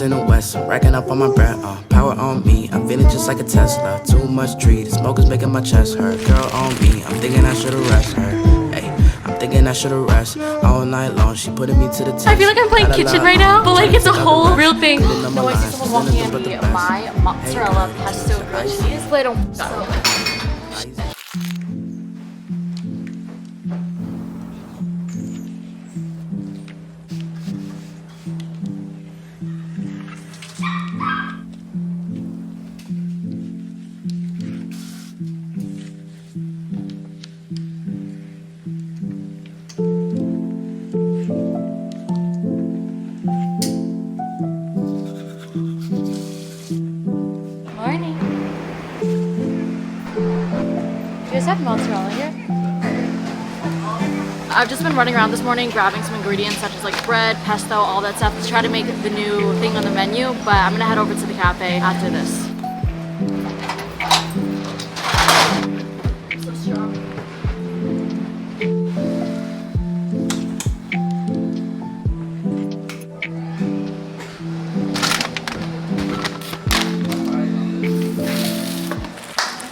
in the west, racking up on my bread, power on me, I'm feeling just like a Tesla. Too much tree, the smoke is making my chest hurt. Girl on me, I'm thinking I should've rest her. Hey, I'm thinking I should've rest all night long. She putting me to the test. I feel like I'm playing kitchen right now, but like it's a whole real thing. No, I see someone walking in my mozzarella pesto grilled cheese, but I don't got it. Mozzarella here. I've just been running around this morning grabbing some ingredients such as like bread, pesto, all that stuff to try to make the new thing on the menu, but I'm gonna head over to the cafe after this. So strong.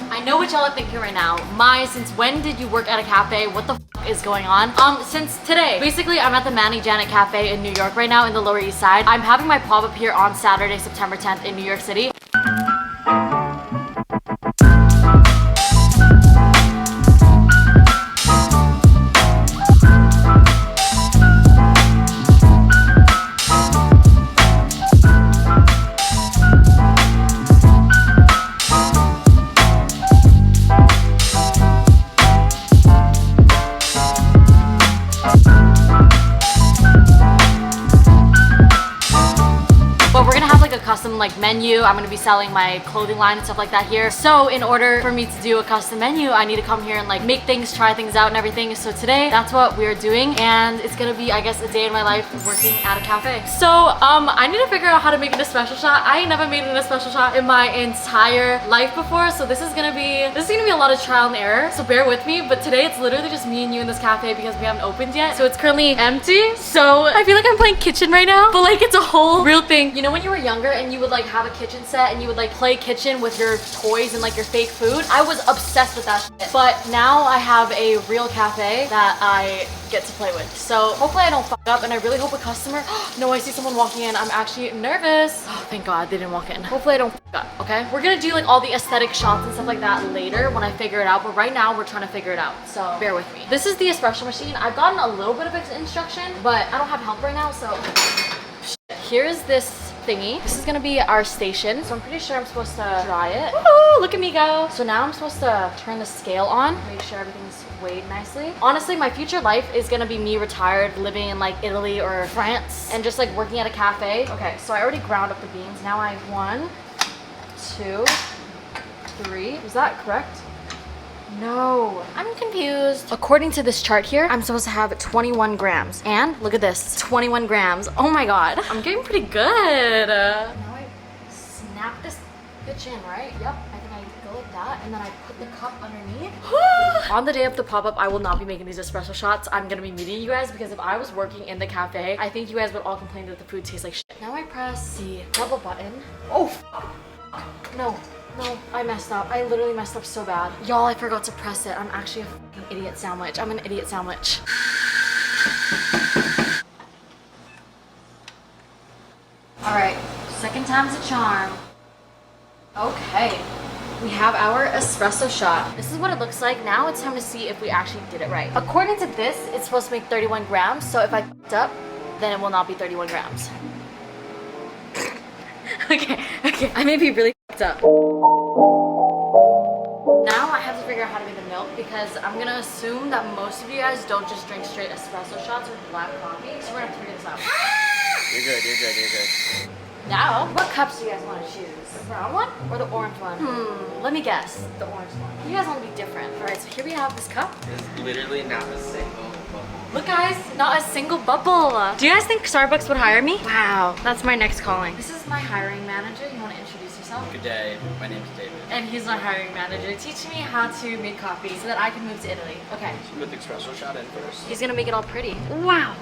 I know what y'all are thinking right now. Mai, since when did you work at a cafe? What the f is going on? Since today. Basically, I'm at the Manny Janet Cafe in New York right now in the Lower East Side. I'm having my pop-up here on Saturday, September 10th in New York City. Custom like menu. I'm gonna be selling my clothing line and stuff like that here. So in order for me to do a custom menu, I need to come here and like make things, try things out and everything. So today, that's what we're doing, and it's gonna be, I guess, a day in my life working at a cafe. So I need to figure out how to make an espresso shot. I ain't never made an espresso shot in my entire life before, so this is gonna be a lot of trial and error. So bear with me. But today it's literally just me and you in this cafe because we haven't opened yet. So it's currently empty. So I feel like I'm playing kitchen right now, but like it's a whole real thing. You know when you were younger and you would like have a kitchen set and you would like play kitchen with your toys and like your fake food? I was obsessed with that shit. But now I have a real cafe that I get to play with. So hopefully I don't fuck up, and I really hope a customer no, I see someone walking in. I'm actually nervous. Oh, thank God they didn't walk in. Hopefully I don't fuck up, okay? We're gonna do like all the aesthetic shots and stuff like that later when I figure it out, but right now we're trying to figure it out. So bear with me. This is the espresso machine. I've gotten a little bit of instruction, but I don't have help right now, so here's this thingy. This is gonna be our station. So I'm pretty sure I'm supposed to dry it. Woohoo! Look at me go. So now I'm supposed to turn the scale on, make sure everything's weighed nicely. Honestly, my future life is gonna be me retired, living in like Italy or France and just like working at a cafe. Okay, so I already ground up the beans. Now I have 1, 2, 3. Was that correct? No, I'm confused. According to this chart here, I'm supposed to have 21 grams. And look at this, 21 grams. Oh my God, I'm getting pretty good. Now I snap this bitch in, right? Yep, I think I go like that, and then I put the cup underneath. On the day of the pop-up, I will not be making these espresso shots. I'm gonna be meeting you guys because if I was working in the cafe, I think you guys would all complain that the food tastes like shit. Now I press the double button. Oh, no. No, I messed up. I literally messed up so bad. Y'all, I forgot to press it. I'm actually a fucking idiot sandwich. I'm an idiot sandwich. All right, second time's a charm. Okay, we have our espresso shot. This is what it looks like. Now it's time to see if we actually did it right. According to this, it's supposed to make 31 grams. So if I fucked up, then it will not be 31 grams. Okay, I may be really fucked up. Now I have to figure out how to make the milk because I'm gonna assume that most of you guys don't just drink straight espresso shots with black coffee. So we're gonna have to figure this out. You're good. Now, what cups do you guys want to choose? The brown one or the orange one? Let me guess. The orange one. You guys want to be different. Alright, so here we have this cup. There's literally not a single bubble. Look guys, not a single bubble. Do you guys think Starbucks would hire me? Wow, that's my next calling. This is my hiring manager. You want to introduce yourself? Good day, my name's David. And he's my hiring manager, teaching me how to make coffee so that I can move to Italy. Okay. Should we put the espresso shot in first? He's gonna make it all pretty. Wow.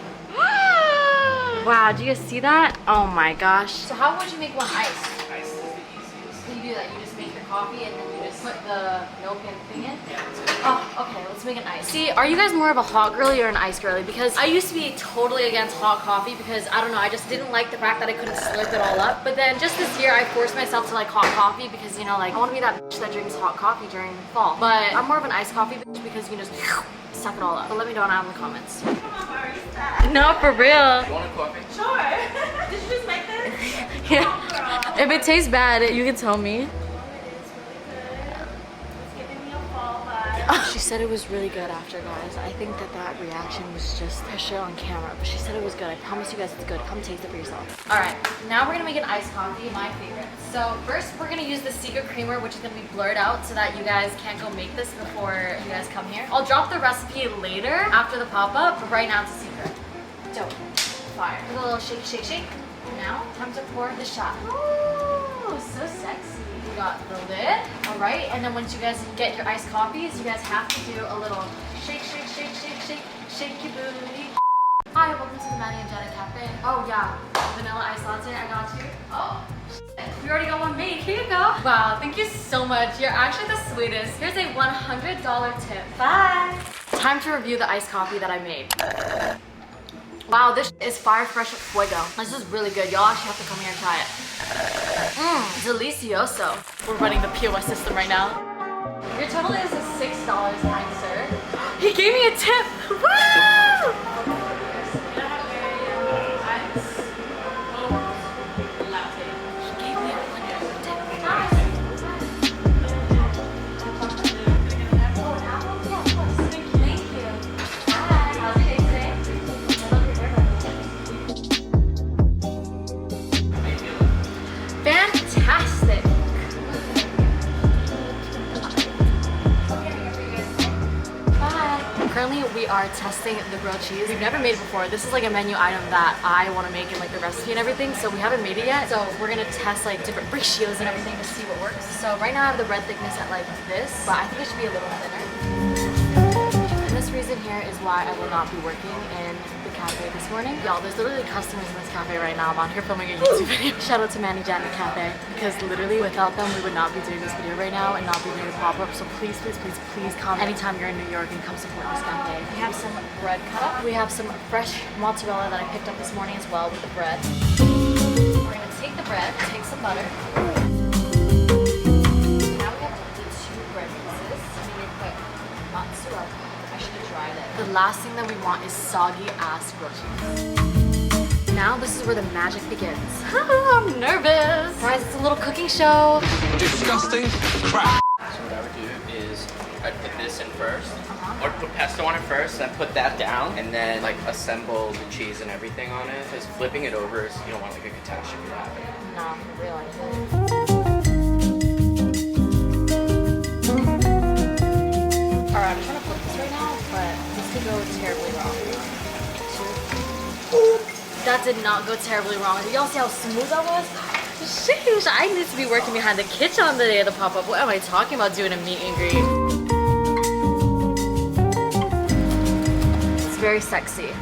Wow, do you guys see that? Oh my gosh. So how would you make one iced? Ice is the easiest. So you do that, you just make your coffee and then you just put the milk and thing in? Yeah, that's it. Oh, okay, let's make an ice. See, are you guys more of a hot girly or an ice girly? Because I used to be totally against hot coffee because, I don't know, I just didn't like the fact that I couldn't slurp it all up. But then just this year, I forced myself to like hot coffee because, you know, like, I want to be that bitch that drinks hot coffee during fall. But I'm more of an iced coffee bitch because you can just suck it all up. But let me know down in the comments. Come on, barista. No, for real. You want a coffee? Sure. Did you just make this? Yeah. Oh, girl. If it tastes bad, you can tell me. It's really good. It's giving me a fall vibe. She said it was really good after, guys. I think that reaction was just pressure on camera, but she said it was good. I promise you guys it's good. Come taste it for yourself. All right, now we're gonna make an iced coffee, my favorite. So first we're gonna use the secret creamer, which is gonna be blurred out so that you guys can't go make this before you guys come here. I'll drop the recipe later after the pop-up, but right now it's a secret. Dope. Fire. Give it a little shake, shake, shake. Now, time to pour the shot. Ooh, so sexy. We got the lid. All right, and then once you guys get your iced coffees, you guys have to do a little shake, shake, shake, shake, shake, shake your booty. Hi, welcome to the Manny and Jenna Cafe. Oh yeah, vanilla iced latte, I got you. Oh, shit. We already got one made. Here you go. Wow, thank you so much. You're actually the sweetest. Here's a $100 tip. Bye. Time to review the iced coffee that I made. Wow, this is fire fresh fuego. This is really good. Y'all actually have to come here and try it. Delicioso. We're running the POS system right now. Your total is $6, kind sir. He gave me a tip. Woo! He gave me a $100 tip. Nice. Thank you. Hi. How's your day today? I love your hair. Fantastic. Bye. Currently, we are testing the grilled cheese. We've never made it before. This is like a menu item that I want to make in like the recipe and everything. So we haven't made it yet. So we're gonna test like different ratios and everything to see what works. So right now I have the bread thickness at like this, but I think it should be a little thinner. And this reason here is why I will not be working in the cafe this morning. Y'all, there's literally customers in this cafe right now. I'm on here filming a YouTube video. Shout out to Manny Janet Cafe, because literally without them, we would not be doing this video right now and not be doing a pop-up. So please, please, please, please come anytime you're in New York and come support this cafe. We have some bread cut up. We have some fresh mozzarella that I picked up this morning as well with the bread. We're gonna take the bread, take some butter. Now we have the two bread pieces. I'm gonna put mozzarella. I should have dried it. The last thing that we want is soggy ass grilled cheese. Now this is where the magic begins. I'm nervous. Guys, it's a little cooking show. Disgusting crap. So what I would do is I'd put this in first, or put pesto on it first, then put that down, and then like assemble the cheese and everything on it. Because flipping it over is, you don't want like a catastrophe to happen. No, for real. Alright, I'm trying to flip this right now, but this could go terribly wrong. That did not go terribly wrong. Did y'all see how smooth that was? Sheesh, I need to be working behind the kitchen on the day of the pop-up. What am I talking about doing a meet and greet? It's very sexy.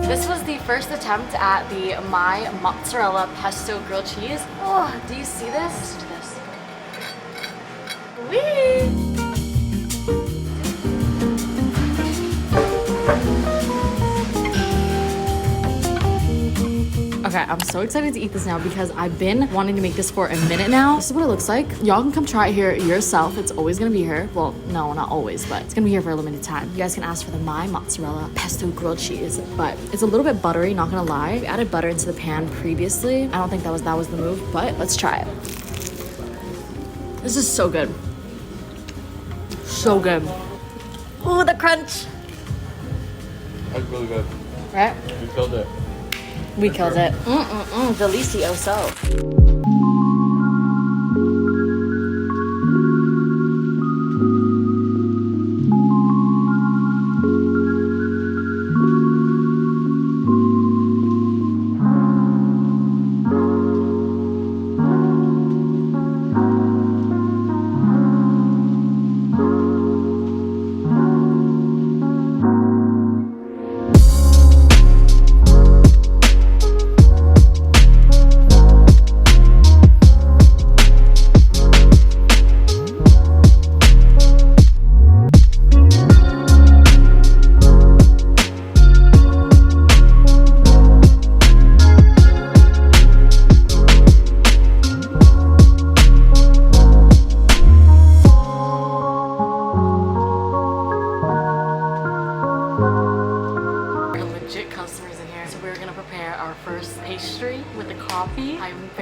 This was the first attempt at the My Mozzarella Pesto Grilled Cheese. Oh, do you see this? Listen to this. Whee! Okay, I'm so excited to eat this now because I've been wanting to make this for a minute now. This is what it looks like. Y'all can come try it here yourself. It's always gonna be here. Well, no, not always, but it's gonna be here for a limited time. You guys can ask for the My Mozzarella Pesto Grilled Cheese, but it's a little bit buttery, not gonna lie. We added butter into the pan previously. I don't think that was the move, but let's try it. This is so good. So good. Ooh, the crunch. That's really good. Right? You killed it. We killed it. Delicioso.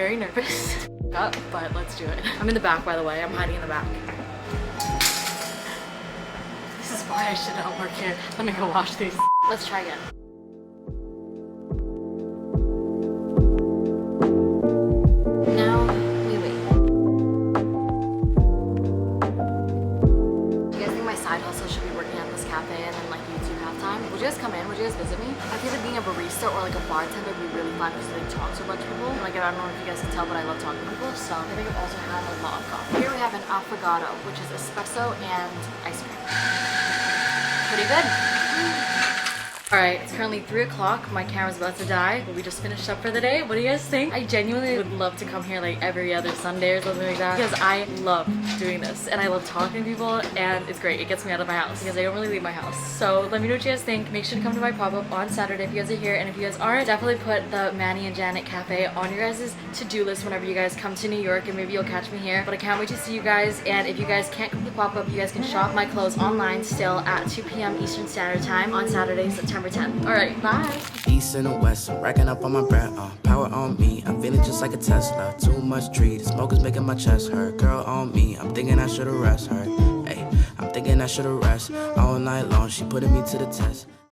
very nervous. But let's do it. I'm in the back, by the way. I'm hiding in the back. This is why I should not work here. Let me go wash these. Let's try again. Now, we wait. Do you guys think my side hustle should be working at this cafe and then like YouTube halftime? Would you guys come in? Would you guys visit me? I feel like being a barista or like a bartender would be really fun because they talk to a bunch of people. And, like, I don't know if you guys can tell, but I love talking to people. So I think I've also had a lot of coffee. Here we have an affogato, which is espresso and ice cream. Pretty good. Alright, it's currently 3 o'clock. My camera's about to die, but we just finished up for the day. What do you guys think? I genuinely would love to come here like every other Sunday or something like that because I love doing this and I love talking to people and it's great. It gets me out of my house because I don't really leave my house. So let me know what you guys think. Make sure to come to my pop-up on Saturday if you guys are here, and if you guys aren't, definitely put the Manny and Janet Cafe on your guys' to-do list whenever you guys come to New York, and maybe you'll catch me here. But I can't wait to see you guys, and if you guys can't come to the pop-up, you guys can shop my clothes online still at 2 p.m. Eastern Standard Time on Saturday, September 10th. Alright, bye! East and the west, I'm racking up on my bread, power on me, I'm feeling just like a Tesla. Too much tree, the smoke is making my chest hurt. Girl on me, I'm thinking I should've rest her. Hey, I'm thinking I should've rest all night long, she putting me to the test.